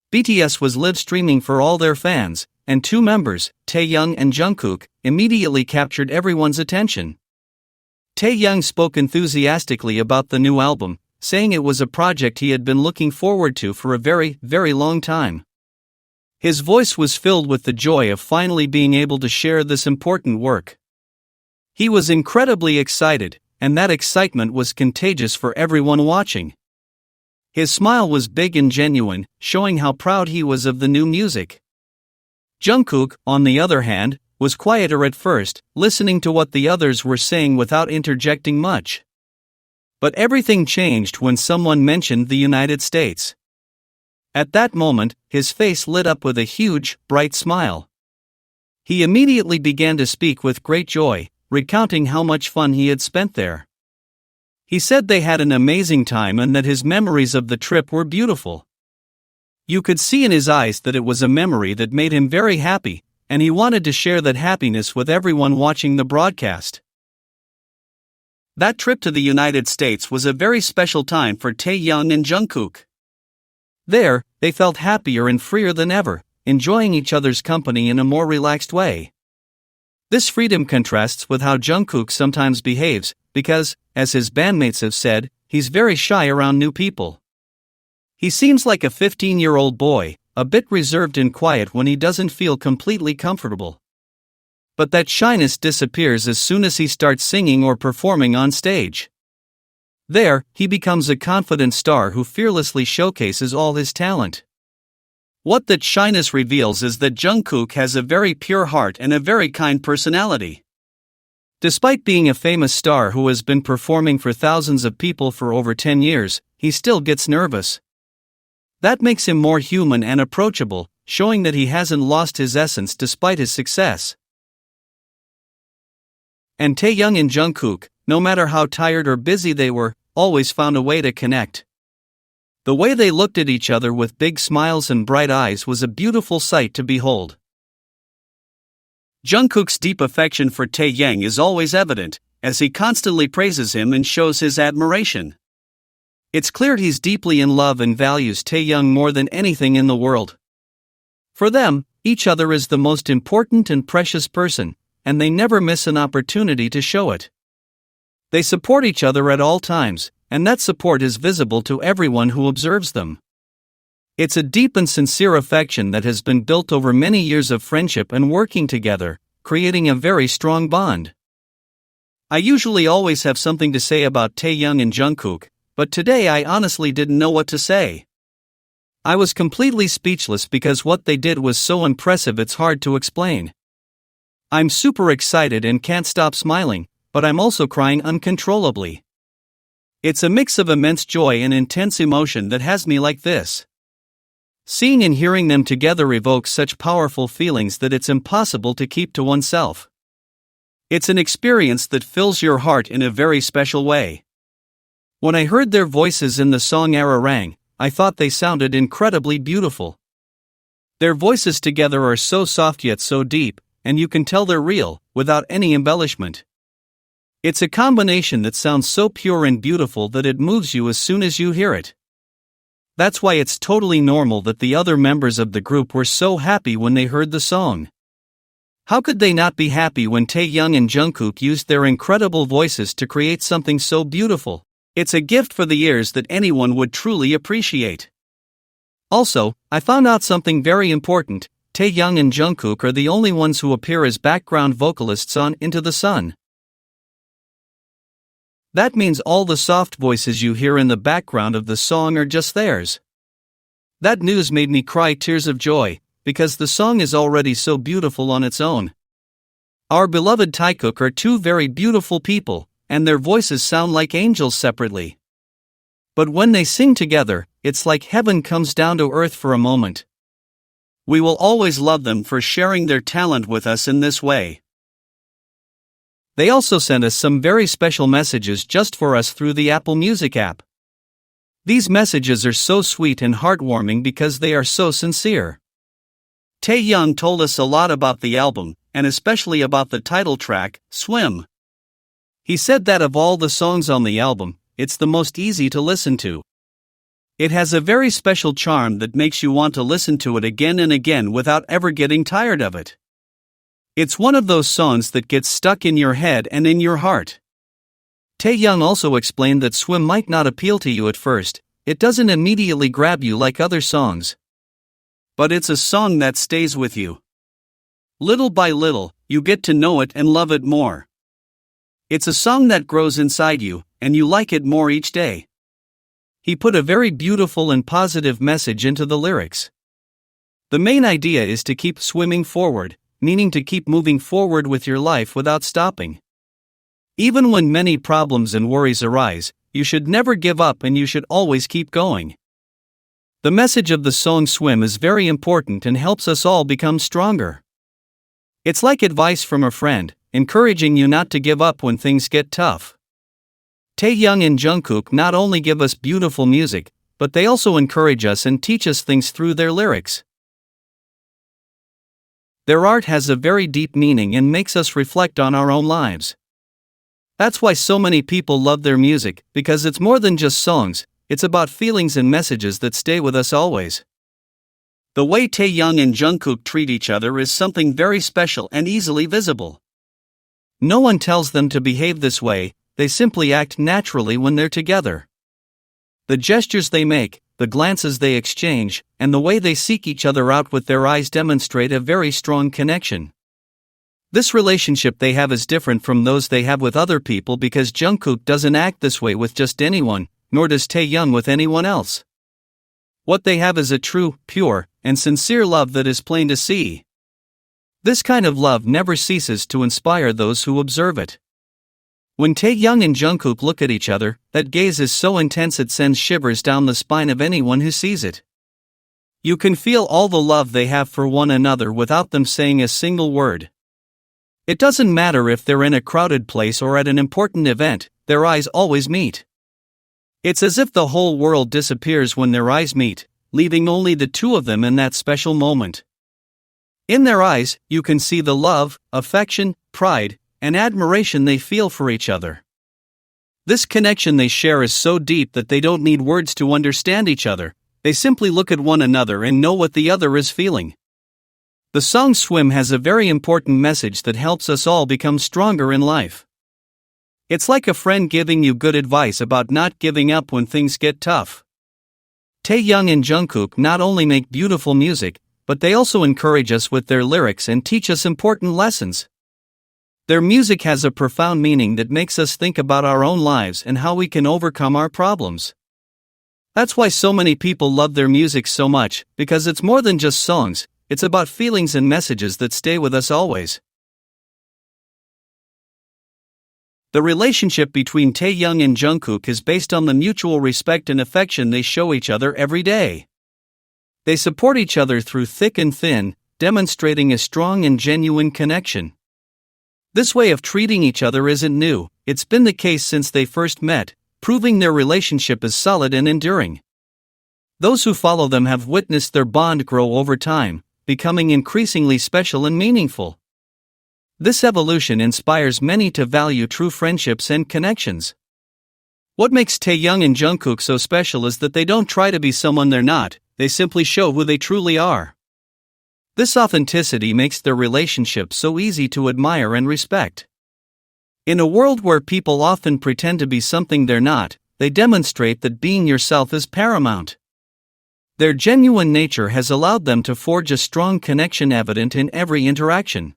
BTS was live streaming for all their fans, and two members, Taehyung and Jungkook, immediately captured everyone's attention. Taehyung spoke enthusiastically about the new album, saying it was a project he had been looking forward to for a very, very long time. His voice was filled with the joy of finally being able to share this important work. He was incredibly excited, and that excitement was contagious for everyone watching. His smile was big and genuine, showing how proud he was of the new music. Jungkook, on the other hand, was quieter at first, listening to what the others were saying without interjecting much. But everything changed when someone mentioned the United States. At that moment, his face lit up with a huge, bright smile. He immediately began to speak with great joy, recounting how much fun he had spent there. He said they had an amazing time and that his memories of the trip were beautiful. You could see in his eyes that it was a memory that made him very happy, and he wanted to share that happiness with everyone watching the broadcast. That trip to the United States was a very special time for Taehyung and Jungkook. There, they felt happier and freer than ever, enjoying each other's company in a more relaxed way. This freedom contrasts with how Jungkook sometimes behaves, because, as his bandmates have said, he's very shy around new people. He seems like a 15-year-old boy, a bit reserved and quiet when he doesn't feel completely comfortable. But that shyness disappears as soon as he starts singing or performing on stage. There, he becomes a confident star who fearlessly showcases all his talent. What that shyness reveals is that Jungkook has a very pure heart and a very kind personality. Despite being a famous star who has been performing for thousands of people for over 10 years, he still gets nervous. That makes him more human and approachable, showing that he hasn't lost his essence despite his success. And Taehyung and Jungkook, no matter how tired or busy they were, always found a way to connect. The way they looked at each other with big smiles and bright eyes was a beautiful sight to behold. Jungkook's deep affection for Taehyung is always evident, as he constantly praises him and shows his admiration. It's clear he's deeply in love and values Taehyung more than anything in the world. For them, each other is the most important and precious person, and they never miss an opportunity to show it. They support each other at all times, and that support is visible to everyone who observes them. It's a deep and sincere affection that has been built over many years of friendship and working together, creating a very strong bond. I usually always have something to say about Taehyung and Jungkook, but today I honestly didn't know what to say. I was completely speechless because what they did was so impressive it's hard to explain. I'm super excited and can't stop smiling, but I'm also crying uncontrollably. It's a mix of immense joy and intense emotion that has me like this. Seeing and hearing them together evokes such powerful feelings that it's impossible to keep to oneself. It's an experience that fills your heart in a very special way. When I heard their voices in the song Ararang, I thought they sounded incredibly beautiful. Their voices together are so soft yet so deep, and you can tell they're real, without any embellishment. It's a combination that sounds so pure and beautiful that it moves you as soon as you hear it. That's why it's totally normal that the other members of the group were so happy when they heard the song. How could they not be happy when Taehyung and Jungkook used their incredible voices to create something so beautiful? It's a gift for the ears that anyone would truly appreciate. Also, I found out something very important. Taehyung and Jungkook are the only ones who appear as background vocalists on Into the Sun. That means all the soft voices you hear in the background of the song are just theirs. That news made me cry tears of joy, because the song is already so beautiful on its own. Our beloved Taekook are two very beautiful people, and their voices sound like angels separately. But when they sing together, it's like heaven comes down to earth for a moment. We will always love them for sharing their talent with us in this way. They also sent us some very special messages just for us through the Apple Music app. These messages are so sweet and heartwarming because they are so sincere. Taehyung told us a lot about the album, and especially about the title track, Swim. He said that of all the songs on the album, it's the most easy to listen to. It has a very special charm that makes you want to listen to it again and again without ever getting tired of it. It's one of those songs that gets stuck in your head and in your heart. Taehyung also explained that Swim might not appeal to you at first, it doesn't immediately grab you like other songs. But it's a song that stays with you. Little by little, you get to know it and love it more. It's a song that grows inside you, and you like it more each day. He put a very beautiful and positive message into the lyrics. The main idea is to keep swimming forward, meaning to keep moving forward with your life without stopping. Even when many problems and worries arise, you should never give up and you should always keep going. The message of the song Swim is very important and helps us all become stronger. It's like advice from a friend, encouraging you not to give up when things get tough. Taehyung and Jungkook not only give us beautiful music, but they also encourage us and teach us things through their lyrics. Their art has a very deep meaning and makes us reflect on our own lives. That's why so many people love their music, because it's more than just songs, it's about feelings and messages that stay with us always. The way Taehyung and Jungkook treat each other is something very special and easily visible. No one tells them to behave this way, they simply act naturally when they're together. The gestures they make, the glances they exchange, and the way they seek each other out with their eyes demonstrate a very strong connection. This relationship they have is different from those they have with other people because Jungkook doesn't act this way with just anyone, nor does Taehyung with anyone else. What they have is a true, pure, and sincere love that is plain to see. This kind of love never ceases to inspire those who observe it. When Taehyung and Jungkook look at each other, that gaze is so intense it sends shivers down the spine of anyone who sees it. You can feel all the love they have for one another without them saying a single word. It doesn't matter if they're in a crowded place or at an important event, their eyes always meet. It's as if the whole world disappears when their eyes meet, leaving only the two of them in that special moment. In their eyes, you can see the love, affection, pride, and admiration they feel for each other. This connection they share is so deep that they don't need words to understand each other, they simply look at one another and know what the other is feeling. The song Swim has a very important message that helps us all become stronger in life. It's like a friend giving you good advice about not giving up when things get tough. Taehyung and Jungkook not only make beautiful music, but they also encourage us with their lyrics and teach us important lessons. Their music has a profound meaning that makes us think about our own lives and how we can overcome our problems. That's why so many people love their music so much, because it's more than just songs, it's about feelings and messages that stay with us always. The relationship between Taehyung and Jungkook is based on the mutual respect and affection they show each other every day. They support each other through thick and thin, demonstrating a strong and genuine connection. This way of treating each other isn't new, it's been the case since they first met, proving their relationship is solid and enduring. Those who follow them have witnessed their bond grow over time, becoming increasingly special and meaningful. This evolution inspires many to value true friendships and connections. What makes Taehyung and Jungkook so special is that they don't try to be someone they're not, they simply show who they truly are. This authenticity makes their relationship so easy to admire and respect. In a world where people often pretend to be something they're not, they demonstrate that being yourself is paramount. Their genuine nature has allowed them to forge a strong connection evident in every interaction.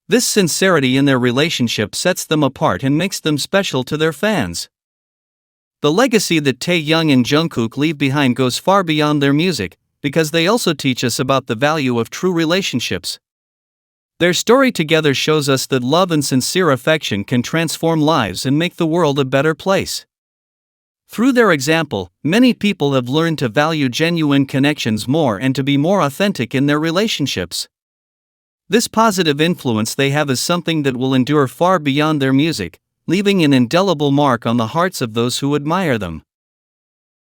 This sincerity in their relationship sets them apart and makes them special to their fans. The legacy that Taehyung and Jungkook leave behind goes far beyond their music, because they also teach us about the value of true relationships. Their story together shows us that love and sincere affection can transform lives and make the world a better place. Through their example, many people have learned to value genuine connections more and to be more authentic in their relationships. This positive influence they have is something that will endure far beyond their music, leaving an indelible mark on the hearts of those who admire them.